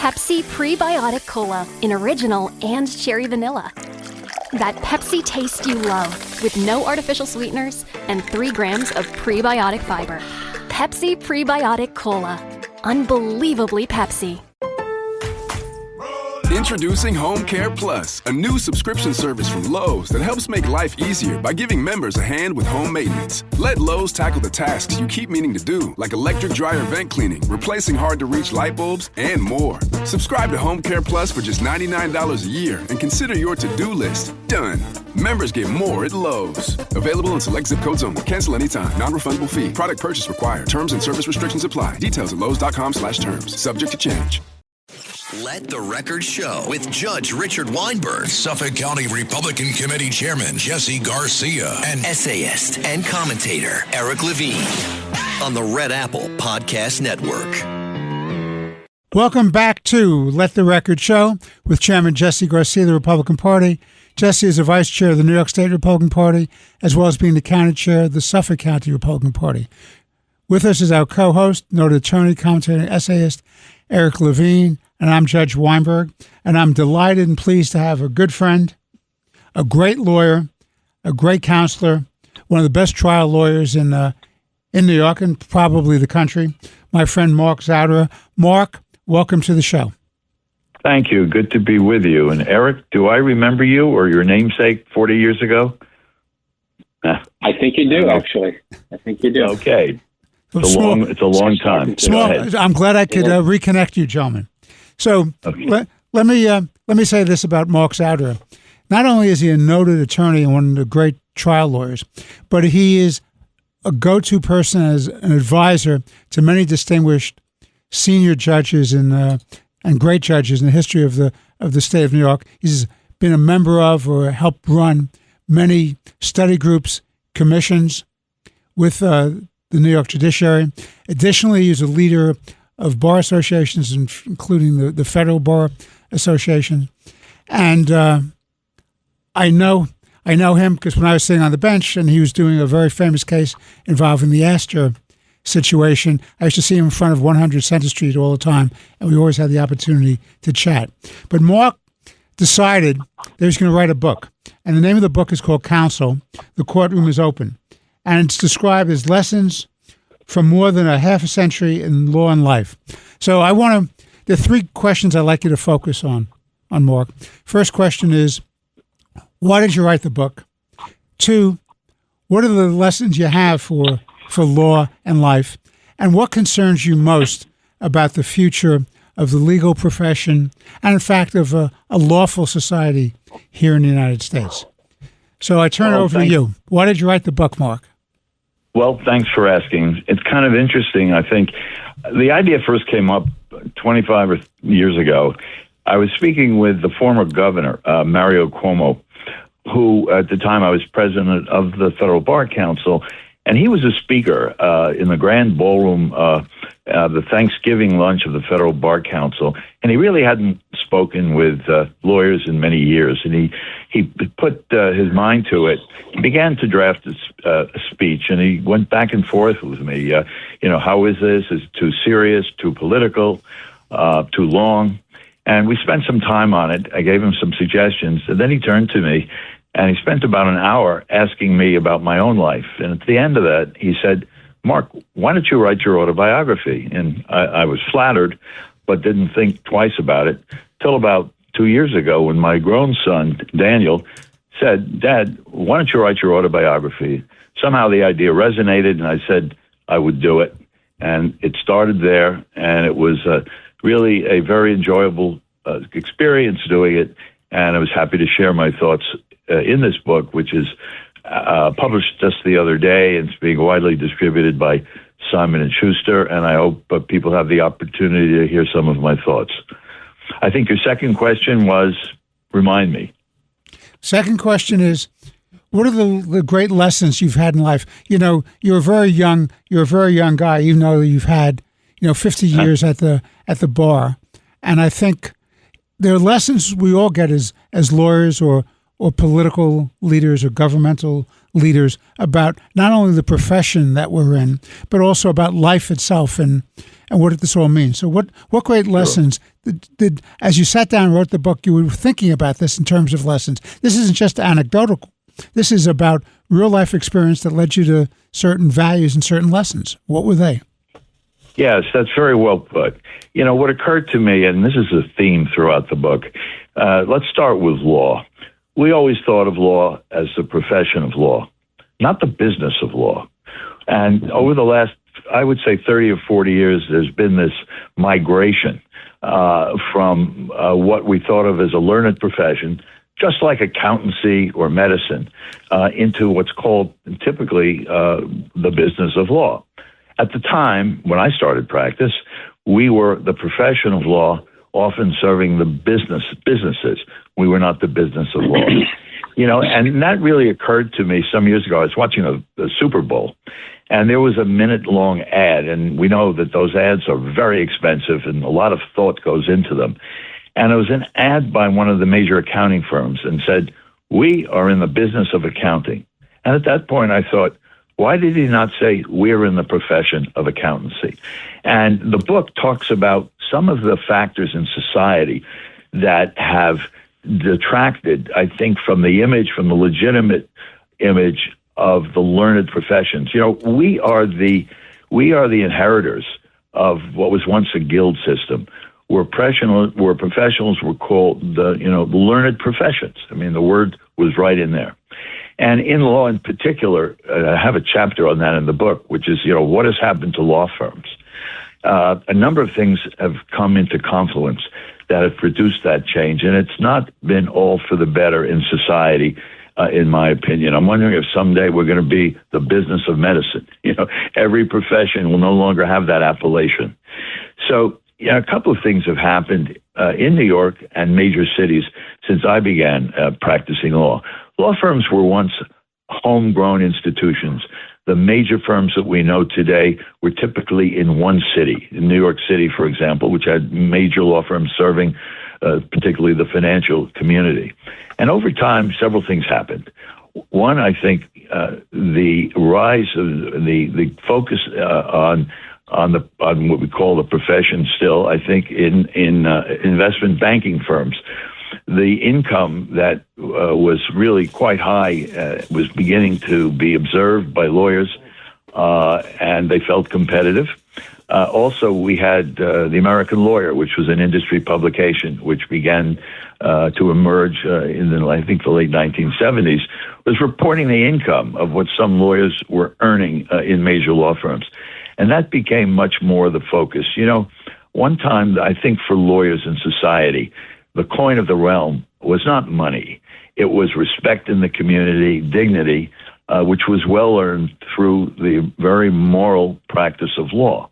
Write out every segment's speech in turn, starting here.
Pepsi Prebiotic Cola in original and cherry vanilla. That Pepsi taste you love with no artificial sweeteners and 3 grams of prebiotic fiber. Pepsi Prebiotic Cola. Unbelievably Pepsi. Introducing Home Care Plus, a new subscription service from Lowe's that helps make life easier by giving members a hand with home maintenance. Let Lowe's tackle the tasks you keep meaning to do, like electric dryer vent cleaning, replacing hard-to-reach light bulbs, and more. Subscribe to Home Care Plus for just $99 a year and consider your to-do list done. Members get more at Lowe's. Available in select zip codes only. Cancel anytime. Non-refundable fee. Product purchase required. Terms and service restrictions apply. Details at lowes.com/terms. Subject to change. Let the Record Show with Judge Richard Weinberg, Suffolk County Republican Committee Chairman Jesse Garcia, and essayist and commentator Eric Levine on the Red Apple Podcast Network. Welcome back to Let the Record Show with Chairman Jesse Garcia of the Republican Party. Jesse is the Vice Chair of the New York State Republican Party, as well as being the County Chair of the Suffolk County Republican Party. With us is our co-host, noted attorney, commentator, and essayist Eric Levine. And I'm Judge Weinberg, and I'm delighted and pleased to have a good friend, a great lawyer, a great counselor, one of the best trial lawyers in New York and probably the country, my friend Mark Zauderer. Mark, welcome to the show. Thank you. Good to be with you. And Eric, do I remember you or your namesake 40 years ago? I think you do, actually. I think you do. Okay. It's a long time. I'm glad I could reconnect you, gentlemen. So okay. let me say this about Mark Zauderer. Not only is he a noted attorney and one of the great trial lawyers, but he is a go-to person as an advisor to many distinguished senior judges and great judges in the history of the state of New York. He's been a member of or helped run many study groups, commissions with the New York judiciary. Additionally, he's a leader of bar associations, including the Federal Bar Association. And I know him because when I was sitting on the bench and he was doing a very famous case involving the Astor situation, I used to see him in front of 100 Center Street all the time, and we always had the opportunity to chat. But Mark decided that he was going to write a book, and the name of the book is called Counsel, The Courtroom is Open. And it's described as lessons from more than a half a century in law and life. So there are 3 questions I'd like you to focus on Mark. First question is, why did you write the book? 2, what are the lessons you have for law and life? And what concerns you most about the future of the legal profession and, in fact, of a lawful society here in the United States? So I turn it over to you. Why did you write the book, Mark? Well, thanks for asking. It's kind of interesting. I think the idea first came up 25 years ago. I was speaking with the former governor, Mario Cuomo, who at the time I was president of the Federal Bar Council, and he was a speaker in the grand ballroom, the Thanksgiving lunch of the Federal Bar Council, and he really hadn't spoken with lawyers in many years, and he put his mind to it. He began to draft a speech, and he went back and forth with me. How is this? Is it too serious, too political, too long? And we spent some time on it. I gave him some suggestions, and then he turned to me, and he spent about an hour asking me about my own life. And at the end of that, he said, "Mark, why don't you write your autobiography?" And I was flattered, but didn't think twice about it till about 2 years ago when my grown son, Daniel, said, "Dad, why don't you write your autobiography?" Somehow the idea resonated, and I said I would do it. And it started there, and it was really a very enjoyable experience doing it. And I was happy to share my thoughts in this book, which is published just the other day, and it's being widely distributed by Simon & Schuster, and I hope people have the opportunity to hear some of my thoughts. I think your second question was, remind me. Second question is, what are the great lessons you've had in life? You're a very young guy, even though you've had 50 years at the bar, and I think there are lessons we all get as lawyers or political leaders or governmental leaders about not only the profession that we're in, but also about life itself and what this all means. So what great lessons did, as you sat down and wrote the book, you were thinking about this in terms of lessons. This isn't just anecdotal. This is about real life experience that led you to certain values and certain lessons. What were they? Yes, that's very well put. What occurred to me, and this is a theme throughout the book, let's start with law. We always thought of law as the profession of law, not the business of law. And over the last, I would say 30 or 40 years, there's been this migration from what we thought of as a learned profession, just like accountancy or medicine, into what's called typically the business of law. At the time, when I started practice, we were the profession of law, often serving the businesses. We were not the business of law. And that really occurred to me some years ago. I was watching a Super Bowl, and there was a minute-long ad, and we know that those ads are very expensive, and a lot of thought goes into them. And it was an ad by one of the major accounting firms and said, "We are in the business of accounting." And at that point, I thought, why did he not say we're in the profession of accountancy? And the book talks about some of the factors in society that have detracted, I think, from the legitimate image of the learned professions. We are the inheritors of what was once a guild system, where professionals were called the learned professions. I mean, the word was right in there. And in law in particular, I have a chapter on that in the book, which is, what has happened to law firms? A number of things have come into confluence that have produced that change, and it's not been all for the better in society, in my opinion. I'm wondering if someday we're going to be the business of medicine. Every profession will no longer have that appellation. So, a couple of things have happened in New York and major cities since I began practicing law. Law firms were once homegrown institutions. The major firms that we know today were typically in one city. In New York City, for example, which had major law firms serving particularly the financial community. And over time, several things happened. One, I think, the rise of the focus on what we call the profession still, I think, in investment banking firms. The income that was really quite high was beginning to be observed by lawyers, and they felt competitive. Also, we had the American Lawyer, which was an industry publication, which began to emerge in the late 1970s, was reporting the income of what some lawyers were earning in major law firms. And that became much more the focus. One time, I think for lawyers in society, the coin of the realm was not money. It was respect in the community, dignity, which was well earned through the very moral practice of law.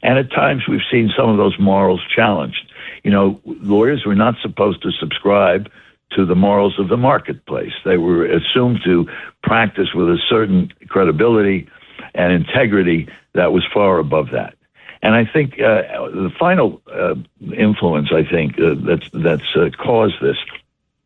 And at times we've seen some of those morals challenged. Lawyers were not supposed to subscribe to the morals of the marketplace. They were assumed to practice with a certain credibility and integrity that was far above that. And I think the final influence, I think, that's caused this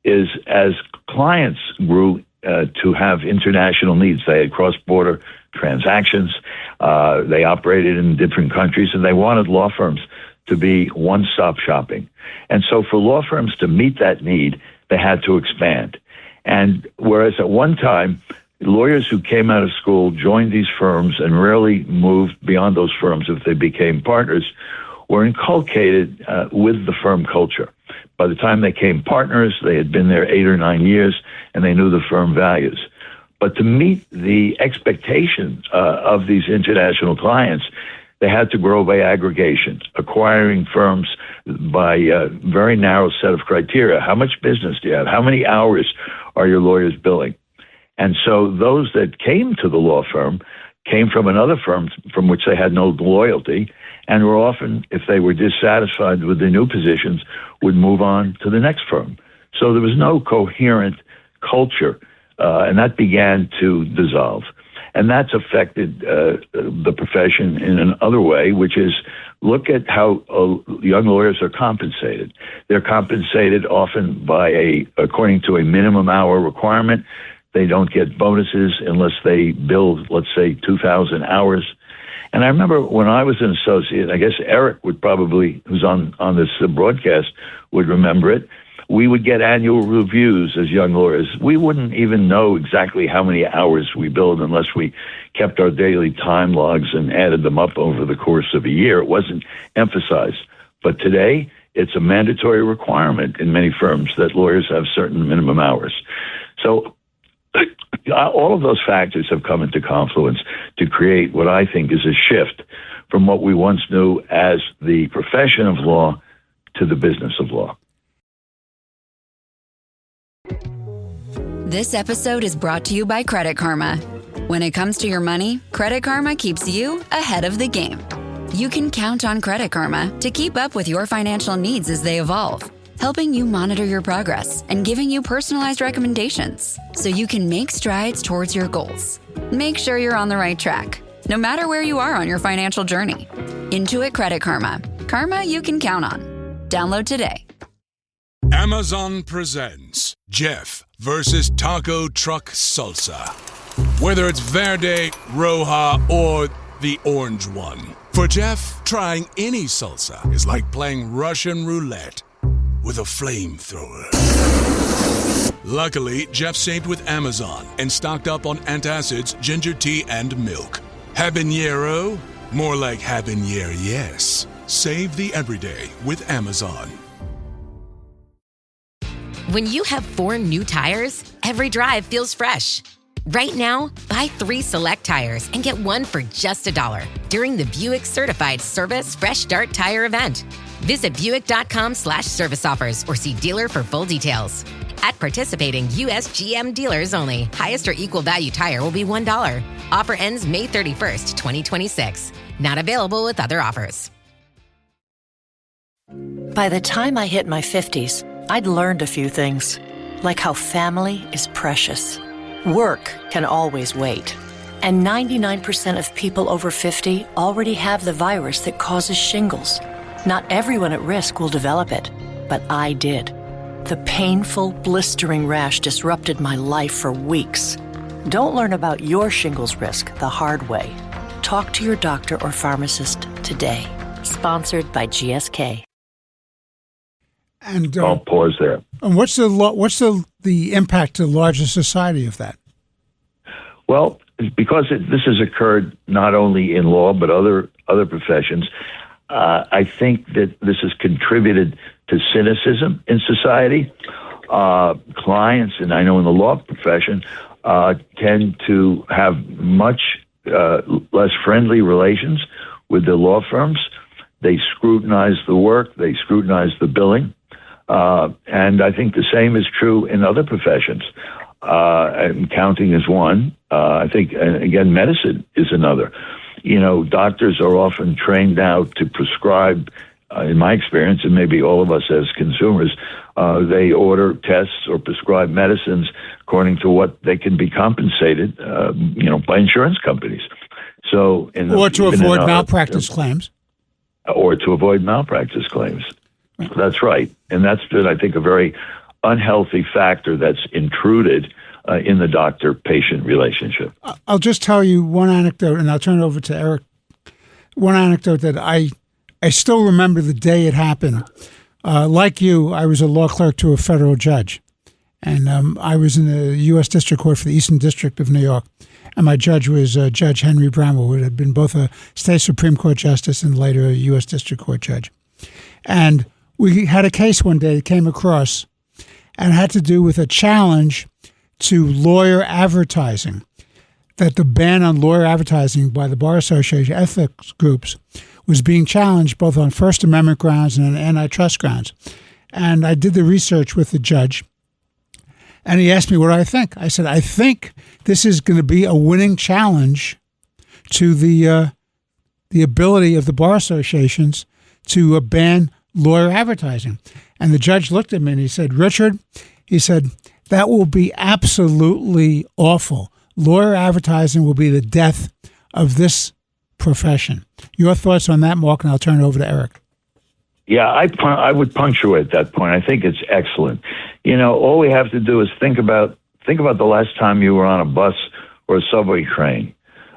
is as clients grew to have international needs. They had cross-border transactions. They operated in different countries, and they wanted law firms to be one-stop shopping. And so for law firms to meet that need, they had to expand. And whereas at one time, lawyers who came out of school joined these firms and rarely moved beyond those firms if they became partners, were inculcated with the firm culture. By the time they came partners, they had been there 8 or 9 years, and they knew the firm values. But to meet the expectations of these international clients, they had to grow by aggregation, acquiring firms by a very narrow set of criteria. How much business do you have? How many hours are your lawyers billing? And so those that came to the law firm came from another firm from which they had no loyalty, and were often, if they were dissatisfied with the new positions, would move on to the next firm. So there was no coherent culture, and that began to dissolve. And that's affected the profession in another way, which is look at how young lawyers are compensated. They're compensated often by according to a minimum hour requirement. They don't get bonuses unless they bill, let's say, 2,000 hours. And I remember when I was an associate, I guess Eric would probably, who's on this broadcast, would remember it. We would get annual reviews as young lawyers. We wouldn't even know exactly how many hours we billed unless we kept our daily time logs and added them up over the course of a year. It wasn't emphasized. But today, it's a mandatory requirement in many firms that lawyers have certain minimum hours. So all of those factors have come into confluence to create what I think is a shift from what we once knew as the profession of law to the business of law. This episode is brought to you by Credit Karma. When it comes to your money, Credit Karma keeps you ahead of the game. You can count on Credit Karma to keep up with your financial needs as they evolve, helping you monitor your progress and giving you personalized recommendations so you can make strides towards your goals. Make sure you're on the right track, no matter where you are on your financial journey. Intuit Credit Karma. Karma you can count on. Download today. Amazon presents Jeff versus Taco Truck Salsa. Whether it's Verde, Roja, or the orange one. For Jeff, trying any salsa is like playing Russian roulette with a flamethrower. Luckily, Jeff saved with Amazon and stocked up on antacids, ginger tea, and milk. Habanero? More like habanero, yes. Save the everyday with Amazon. When you have 4 new tires, every drive feels fresh. Right now, buy 3 Select tires and get 1 for just $1 during the Buick Certified Service Fresh Start Tire event. Visit Buick.com/service offers or see dealer for full details. At participating U.S. GM dealers only, highest or equal value tire will be $1. Offer ends May 31st, 2026. Not available with other offers. By the time I hit my 50s, I'd learned a few things, like how family is precious. Work can always wait. And 99% of people over 50 already have the virus that causes shingles. Not everyone at risk will develop it, but I did. The painful, blistering rash disrupted my life for weeks. Don't learn about your shingles risk the hard way. Talk to your doctor or pharmacist today. Sponsored by GSK. And I'll pause there. And what's the impact to the larger society of that? Well, because this has occurred not only in law but other professions, I think that this has contributed to cynicism in society. Clients, and I know in the law profession, tend to have much less friendly relations with the law firms. They scrutinize the work. They scrutinize the billing. And I think the same is true in other professions. Accounting is one. I think, again, medicine is another. You know, doctors are often trained now to prescribe, in my experience, and maybe all of us as consumers, they order tests or prescribe medicines according to what they can be compensated, by insurance companies. So, or to avoid malpractice claims. Or to avoid malpractice claims. That's right. And that's been, I think, a very unhealthy factor that's intruded in the doctor-patient relationship. I'll just tell you one anecdote, and I'll turn it over to Eric. One anecdote that I still remember the day it happened. Like you, I was a law clerk to a federal judge. And I was in the U.S. District Court for the Eastern District of New York. And my judge was Judge Henry Bramwell, who had been both a state Supreme Court justice and later a U.S. District Court judge. And we had a case one day that came across and had to do with a challenge to lawyer advertising, that the ban on lawyer advertising by the Bar Association ethics groups was being challenged both on First Amendment grounds and on antitrust grounds. And I did the research with the judge, and he asked me what I think. I said, I think this is going to be a winning challenge to the ability of the bar associations to ban lawyer advertising. And the judge looked at me and he said, Richard, he said, that will be absolutely awful. Lawyer advertising will be the death of this profession. Your thoughts on that, Mark, and I'll turn it over to Eric. Yeah, I would punctuate that point. I think it's excellent. You know, all we have to do is think about think about the last time you were on a bus or a subway train,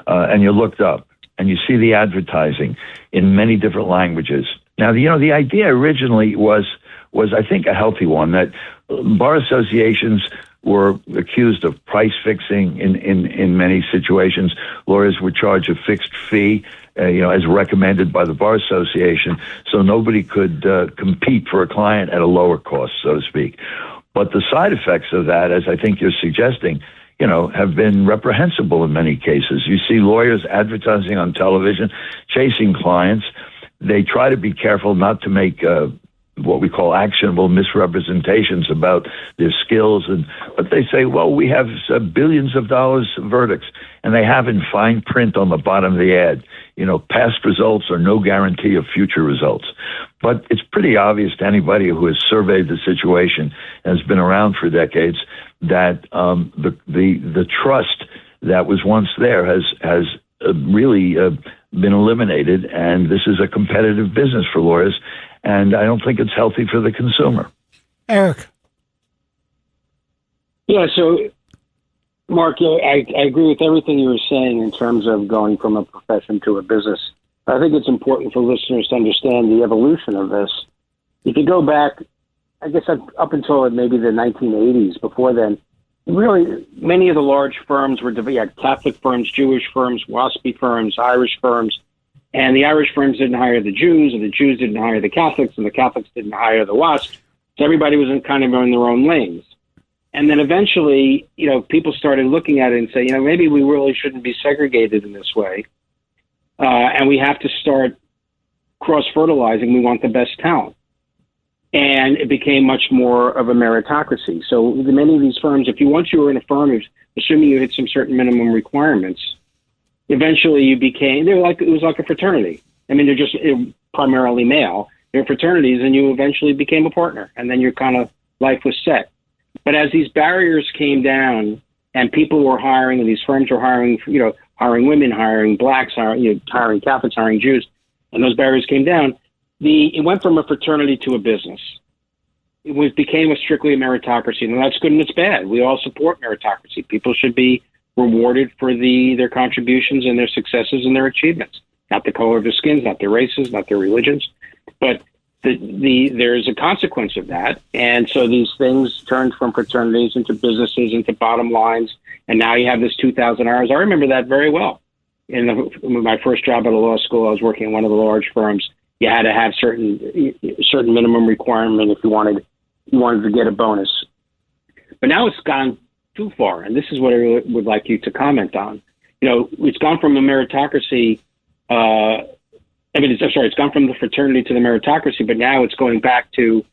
and you looked up and you see the advertising in many different languages. Now, the idea originally was I think a healthy one, that bar associations were accused of price fixing in many situations. Lawyers were charged a fixed fee, as recommended by the Bar Association, so nobody could compete for a client at a lower cost, so to speak. But the side effects of that, as I think you're suggesting, have been reprehensible in many cases. You see lawyers advertising on television, chasing clients. They try to be careful not to make what we call actionable misrepresentations about their skills, but they say, well, we have billions of dollars verdicts, and they have in fine print on the bottom of the ad, past results are no guarantee of future results. But it's pretty obvious to anybody who has surveyed the situation and has been around for decades that the trust that was once there has really been eliminated, and this is a competitive business for lawyers, and I don't think it's healthy for the consumer. Eric. Yeah, so, Mark, I agree with everything you were saying in terms of going from a profession to a business. I think it's important for listeners to understand the evolution of this. If you go back, I guess up until maybe the 1980s, before then, really many of the large firms were Catholic firms, Jewish firms, WASPy firms, Irish firms, and the Irish firms didn't hire the Jews, and the Jews didn't hire the Catholics, and the Catholics didn't hire the WASPs. So everybody was in their own lanes. And then eventually, people started looking at it and say, maybe we really shouldn't be segregated in this way. And we have to start cross-fertilizing. We want the best talent. And it became much more of a meritocracy. So many of these firms, once you were in a firm, assuming you hit some certain minimum requirements, eventually it was like a fraternity. I mean, they're just primarily male. They're fraternities, and you eventually became a partner, and then your kind of life was set. But as these barriers came down and people were hiring, and these firms were hiring, hiring women, hiring blacks, hiring Catholics, hiring Jews, and those barriers came down, it went from a fraternity to a business. It became strictly a meritocracy, and that's good and it's bad. We all support meritocracy. People should be rewarded for their contributions and their successes and their achievements, not the color of their skins, not their races, not their religions, but there's a consequence of that. And so these things turned from fraternities into businesses, into bottom lines, and now you have this 2,000 hours. I remember that very well. In my first job at a law school, I was working in one of the large firms. You had to have certain minimum requirement if you wanted to get a bonus. But now it's gone too far, and this is what I would like you to comment on. It's gone from a meritocracy. It's gone from the fraternity to the meritocracy, but now it's going back to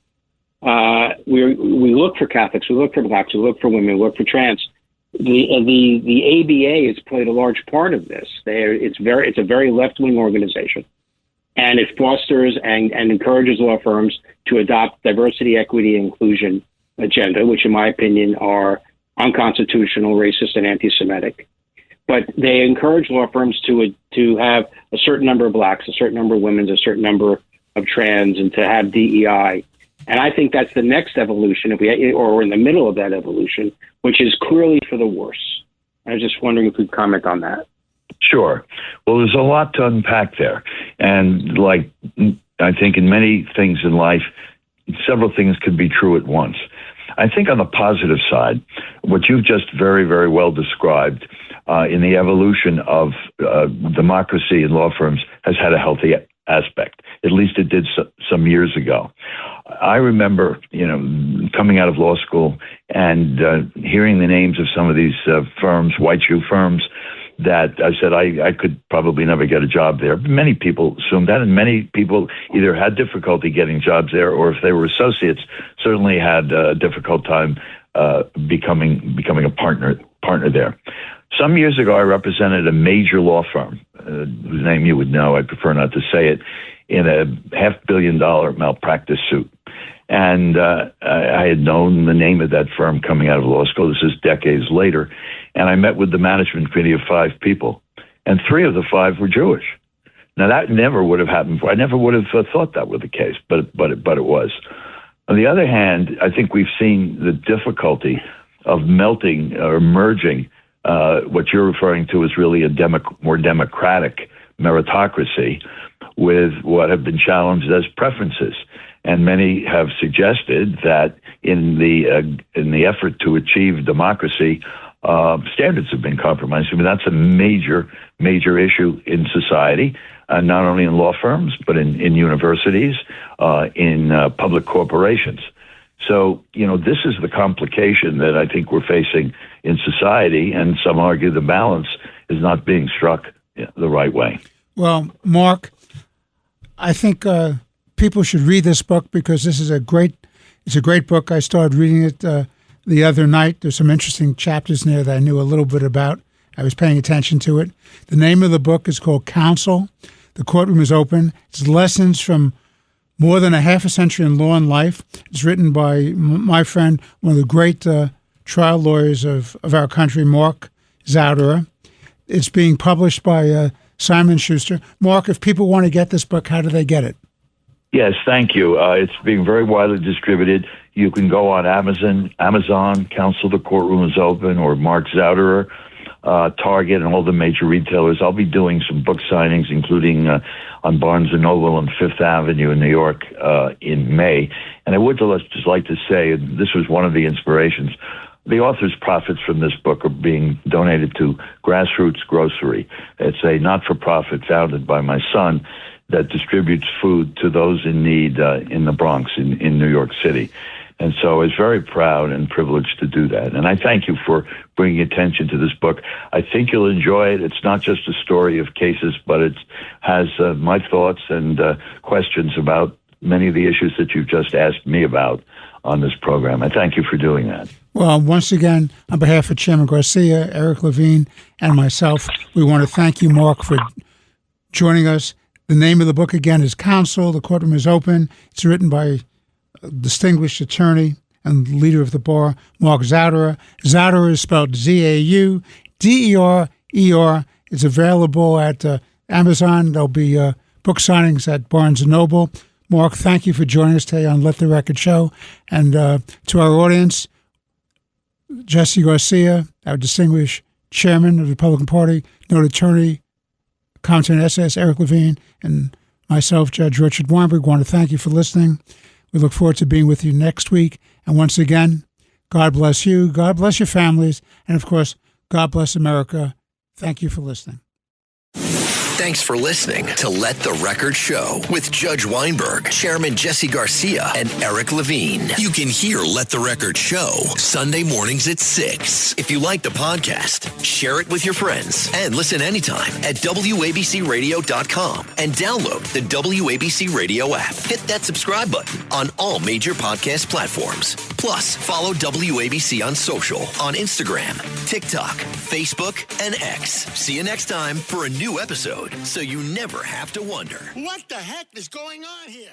we look for Catholics, we look for blacks, we look for women, we look for trans. The ABA has played a large part of this. It's a very left-wing organization, and it fosters and encourages law firms to adopt diversity, equity, and inclusion agenda, which in my opinion are unconstitutional, racist, and anti-Semitic. But they encourage law firms to have a certain number of blacks, a certain number of women, a certain number of trans, and to have DEI. And I think that's the next evolution, or we're in the middle of that evolution, which is clearly for the worse. I was just wondering if you'd comment on that. Sure. Well, there's a lot to unpack there. And I think in many things in life, several things could be true at once. I think on the positive side, what you've just very, very well described in the evolution of democracy in law firms has had a healthy aspect. At least it did some years ago. I remember, coming out of law school and hearing the names of some of these firms, white shoe firms, that I said I could probably never get a job there. Many people assumed that, and many people either had difficulty getting jobs there, or if they were associates, certainly had a difficult time becoming a partner there. Some years ago, I represented a major law firm, whose name you would know, I prefer not to say it, in a $500 million malpractice suit. And I had known the name of that firm coming out of law school. This is decades later. And I met with the management committee of 5 people, and 3 of the 5 were Jewish. Now, that never would have happened before. I never would have thought that was the case, but it was. On the other hand, I think we've seen the difficulty melting or merging what you're referring to as really a more democratic meritocracy with what have been challenged as preferences. And many have suggested that in the effort to achieve democracy, standards have been compromised. I mean, that's a major issue in society, not only in law firms, but in universities, in public corporations. So, this is the complication that I think we're facing in society, and some argue the balance is not being struck the right way. Well, Mark, I think people should read this book because this is a great book. I started reading it the other night. There's some interesting chapters in there that I knew a little bit about. I was paying attention to it. The name of the book is called Counsel. The Courtroom is Open. It's lessons from more than a half a century in law and life. It's written by my friend, one of the great trial lawyers of our country, Mark Zauderer. It's being published by Simon Schuster. Mark, if people want to get this book, how do they get it? Yes, thank you. It's being very widely distributed. You can go on Amazon, Counsel, The Courtroom is Open, or Mark Zauderer, Target, and all the major retailers. I'll be doing some book signings, including on Barnes & Noble on Fifth Avenue in New York in May. And I would just like to say, this was one of the inspirations, the author's profits from this book are being donated to Grassroots Grocery. It's a not-for-profit founded by my son that distributes food to those in need in the Bronx, in New York City. And so I was very proud and privileged to do that. And I thank you for bringing attention to this book. I think you'll enjoy it. It's not just a story of cases, but it has my thoughts and questions about many of the issues that you've just asked me about on this program. I thank you for doing that. Well, once again, on behalf of Chairman Garcia, Eric Levine, and myself, we want to thank you, Mark, for joining us. The name of the book, again, is Counsel. The Courtroom is Open. It's written by a distinguished attorney and leader of the bar, Mark Zauderer. Zauderer is spelled Zauderer. It's available at Amazon. There'll be book signings at Barnes & Noble. Mark, thank you for joining us today on Let the Record Show. And to our audience, Jesse Garcia, our distinguished chairman of the Republican Party, noted attorney, commentator and essayist Eric Levine, and myself, Judge Richard Weinberg, want to thank you for listening. We look forward to being with you next week. And once again, God bless you, God bless your families, and of course, God bless America. Thank you for listening. Thanks for listening to Let the Record Show with Judge Weinberg, Chairman Jesse Garcia, and Eric Levine. You can hear Let the Record Show Sunday mornings at 6. If you like the podcast, share it with your friends and listen anytime at WABCRadio.com and download the WABC Radio app. Hit that subscribe button on all major podcast platforms. Plus, follow WABC on social on Instagram, TikTok, Facebook, and X. See you next time for a new episode, so you never have to wonder, what the heck is going on here?